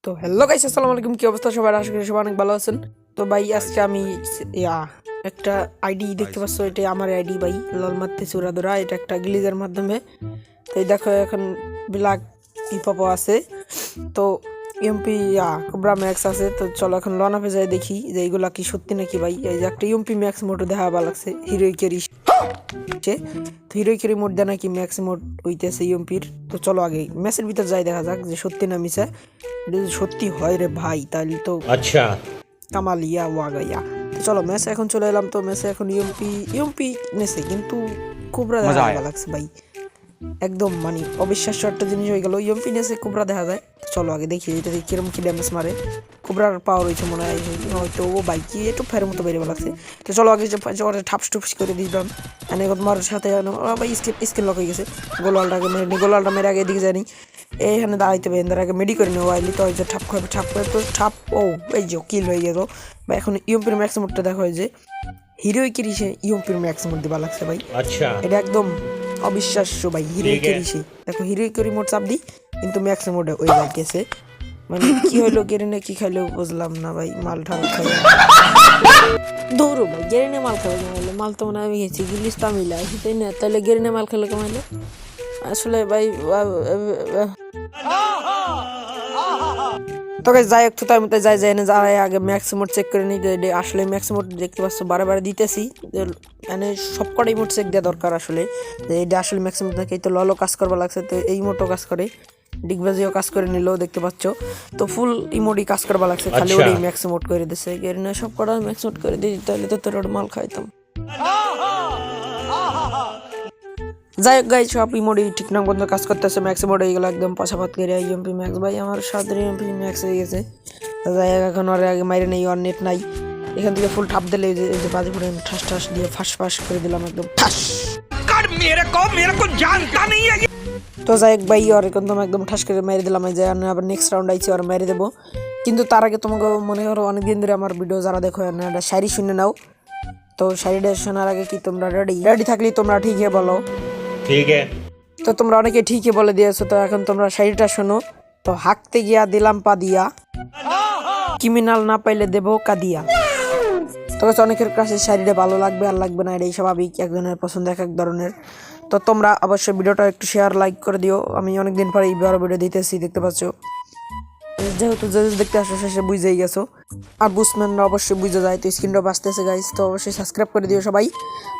তো hello guys, আসসালামু আলাইকুম। কি অবস্থা সবার? আশা করি সবাই অনেক ভালো আছেন। তো ভাই আজকে আমি একটা আইডি দেখতে পাচ্ছ, এটা আমার আইডি ভাই, লল মারতেছি উড়াদুরা। এটা একটা গ্লিজের মাধ্যমে। তো এই দেখো এখন ব্ল্যাক হিপহপ আছে, তো ইউএমপি কোবরা ম্যাক্স আছে। তো চলো এখন লন আপে যাই দেখি যে এইগুলা কি সত্যি নাকি ভাই। এই যে একটা ইউএমপি ম্যাক্স মোটর দেখা ভালো লাগছে, হিরোইকেরই হিরোইকেরই মোট দেয় নাকি ম্যাক্স মোট হইতেছে ইউএমপির। তো চলো আগে ম্যাচের ভিতর যাই, দেখা যাক যে সত্যি না মিশা। এটা যদি সত্যি হয় রে ভাই, তাহলে তো আচ্ছা কামালিয়া ওয়াগাইয়া। তো চলো ম্যাচে এখন চলে এলাম। তো ম্যাচে এখন ইউএমপি নেছে, কিন্তু কোবরা দেখা ভালো লাগছে ভাই। একদম মানে অবিশ্বাস্য একটা জিনিস হয়ে গেল, ইউএমপি নেছে কোবরা দেখা যায়। চলো আগে দেখি এটা কিরম কি ড্যামেজ মারে। কোবরার পাওয়ার হয়েছে মনে হয়, হয়তো ও বাইকি একটু ফের মতো বেরিয়ে লাগছে। তো চলো আগে ঠাপস টুপস করে দিলাম। এনে তোমার সাথে ভাই স্কিন লক হয়ে গেছে। গোলালটাকে মেরে নি, গোলালটা মেরে আগে এদিকে যায়নি। এইখানে দাঁড়াইতে হবে, এদের আগে মেডি করে নেবো আইলি। তো এই যে ঠাপ খাবে, ঠাপ করে তো ঠাপ, ও এই যে কিল হয়ে গেল বা এখন ইউএমপির ম্যাক্স মোডটা দেখা হয় যে হিরোইকের ইসে ইউএমপির ম্যাক্স মোড দিবা লাগছে ভাই। আচ্ছা এটা একদম অবিশ্বাস্য ভাই। হিরোইকের ইসে দেখো, হিরোইকের রিমোট চাপ দিই কিন্তু ম্যাক্স মোডে ওই গেছে। মানে কি হইলো, গেরিনে কি খাইলো বুঝলাম না ভাই। মাল ঠাল খাই দৌড়ো ভাই, গেরিনে মাল খাবে কেমাইলে? মাল তো মনে আমি খেয়েছি, গিলিস তামিলা তাই না? তাহলে গেরিনে মাল খেলে কেমাইলে আসলে ভাই। তোকে যাই একটু তার মধ্যে যাই না, যাই আগে ম্যাক্স মোড চেক করে নিই। আসলে ম্যাক্স মোড দেখতে পাচ্ছ বারে বারে দিতেছি, মানে সব কটাই মোড চেক দেওয়া দরকার আসলে। এটা আসলে ম্যাক্স মোড নাকি, তো ললো কাজ করবা লাগছে, তো এই মোটও কাজ করে, ডিগবাজিও কাজ করে নিল দেখতে পাচ্ছ। তো ফুল ইমোডি কাজ করবা লাগছে, খালি ওটাই ম্যাক্স মোড করে দিছে। গেরিনা সব কটা ম্যাক্স মোড করে দিই, তাহলে তো তোর মাল খাইতাম। যাই হোক গাই, সব ইমোডি ঠিকঠাক মতো কাজ করতেছে। ম্যাক্স মোড হয়ে গেল একদম পাশাপাত করে। ইউএমপি ম্যাক্স ভাই আমার সাথে ইউএমপি ম্যাক্স হয়ে গেছে। যাই হোক এখন ওর আগে মাইরে নেই, ওর নেট নাই। এখান থেকে ফুল ঠাপ দিলে এই যে বাজি ফুটে ঠাস ঠাস দিয়ে ফাঁস ফাঁস করে দিলাম একদম ঠাস। তো যাই হোক ভাই, ওর একদম ঠাস করে মেরে দিলাম। এই যে আবার নেক্সট রাউন্ড আইছি, ওর মেরে দেবো। কিন্তু তার আগে তোমাকে মনে করো অনেকদিন ধরে আমার ভিডিও যারা দেখো একটা শাড়ি শুনে নাও। তো শাড়িটা শোনার আগে কি তোমরা রেডি থাকলেই তোমরা ঠিকই বলো। ঠিক আছে। তো তোমরা অনেকে ঠিকই বলে দিয়েছো, তো এখন তোমরা শাড়িটা শোনো। তো হাঁকতে গিয়া দিলাম পা দিয়া, ক্রিমিনাল না পাইলে দেবো কাদিয়া। তো অনেকের কাছে শাড়িটা ভালো লাগবে আর লাগবে না, এটাই স্বাভাবিক, একজনের পছন্দ এক এক ধরনের। তো তোমরা অবশ্যই ভিডিওটা একটু শেয়ার লাইক করে দিও। আমি অনেকদিন পরে এই বড় ভিডিও দিতেছি, দেখতে পাচ্ছ। যেহেতু যে দেখতে আসো শেষে বুঝেই গেছো, আর বুঝমেনরা অবশ্যই বুঝে যায়। তো স্ক্রিনটা বাঁচতেছে গাইস, তো অবশ্যই সাবস্ক্রাইব করে দিও সবাই।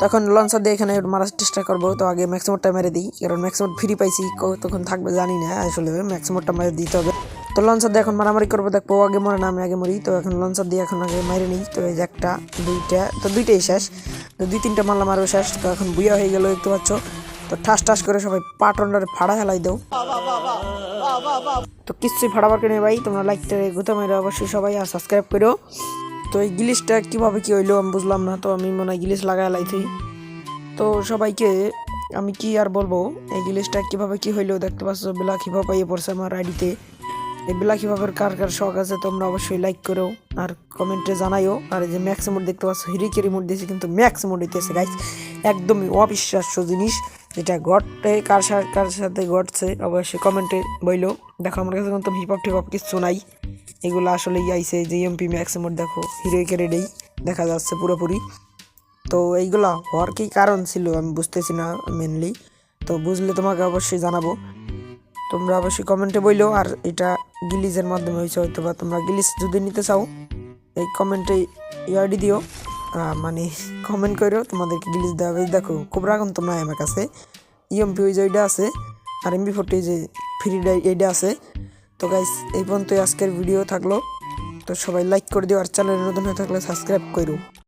তখন লঞ্চার দিয়ে এখানে মারার চেষ্টা করবো। তো আগে ম্যাক্সিমোডটা মেরে দিই, কারণ ম্যাক্সিমোড ফ্রি পাইছি, তখন থাকবে জানি না, আসলে ম্যাক্সিমোডটা মেরে দিতে হবে। তো লঞ্চার দিয়ে এখন মারামারি করবো, দেখবো আগে মরে না আমি আগে মরি। তো এখন লঞ্চার দিয়ে এখন আগে মেরে নিই। তো এই যে একটা দুইটা, তো দুইটাই শেষ। তো দুই তিনটা মারলাম আরও শেষ। তো এখন বুয়া হয়ে গেল দেখতে পাচ্ছ। তো ঠাস ঠাস করে সবাই পাটনটারে ফাড়া হেলাই দাও। তো কিচ্ছুই ফাড়াবার কেনে ভাই, তোমরা লাইকটা গুতা মেরে অবশ্যই সবাই আর সাবস্ক্রাইব করো। তো এই গিলিসটা কীভাবে কী হইলো আমি বুঝলাম না, তো আমি মনে হয় গিলিস লাগাই লাইছি। তো সবাইকে আমি কি আর বলবো, এই গিলিসটা কীভাবে কী হইলো দেখতে পাচ্ছ। ব্ল্যাক হিপহপ পাইয়ে পড়ছে আমার আইডিতে। এই ব্ল্যাক হিপহপের কার কার শখ আছে তোমরা অবশ্যই লাইক করো আর কমেন্টে জানাইও। আর এই যে ম্যাক্স মোড দেখতে পাচ্ছ, হিরিকে রিমোট দিয়েছে কিন্তু ম্যাক্স মোড হইতেছে গাইস, একদমই অবিশ্বাস্য জিনিস। যেটা ঘটে কার সাথে ঘটছে অবশ্যই কমেন্টে বইলো। দেখো আমার কাছে কিন্তু হিপহপ টিপহপ কিছু নাই, এগুলো আসলে আইসে যে এমপি ম্যাক্স মোড। দেখো হিরোইকে রেডেই দেখা যাচ্ছে পুরোপুরি। তো এইগুলা হওয়ার কি কারণ ছিল আমি বুঝতেছি না মেনলি। তো বুঝলে তোমাকে অবশ্যই জানাবো, তোমরা অবশ্যই কমেন্টে বইলো। আর এটা গিলিজের মাধ্যমে হয়েছে হয়তো, বা তোমরা গিলিজ যদি নিতে চাও এই কমেন্টে ইয়ারডি দিও, মানে কমেন্ট করো, তোমাদেরকে গিলিজ দেওয়া হবে। দেখো খুব রাখুন তোমরা আমার কাছে ইএমপি ওই যে ওইটা আছে, আর MP40 যে ফ্রি এইটা আছে। তো গাইস এই পর্যন্তই আজকের ভিডিও থাকলো। তো সবাই লাইক করে দিও, আর চ্যানেলে নতুন হয়ে থাকলে সাবস্ক্রাইব করো।